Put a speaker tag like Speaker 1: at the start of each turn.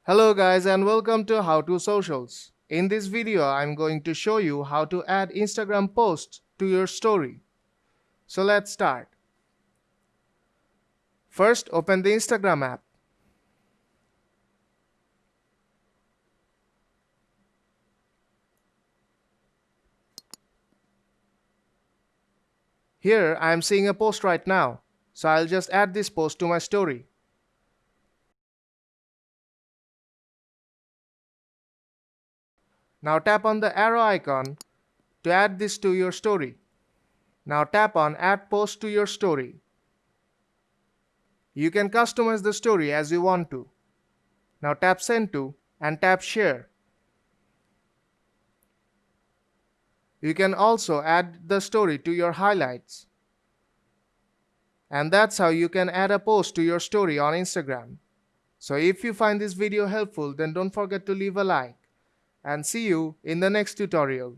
Speaker 1: Hello guys and welcome to How to Socials. In this video, I'm going to show you how to add Instagram posts to your story. So let's start. First, open the Instagram app. Here, I'm seeing a post right now. So I'll just add this post to my story. Now tap on the arrow icon to add this to your story. Now tap on Add Post to your story. You can customize the story as you want to. Now tap Send to and tap Share. You can also add the story to your highlights. And that's how you can add a post to your story on Instagram. So if you find this video helpful, then don't forget to leave a like. And see you in the next tutorial.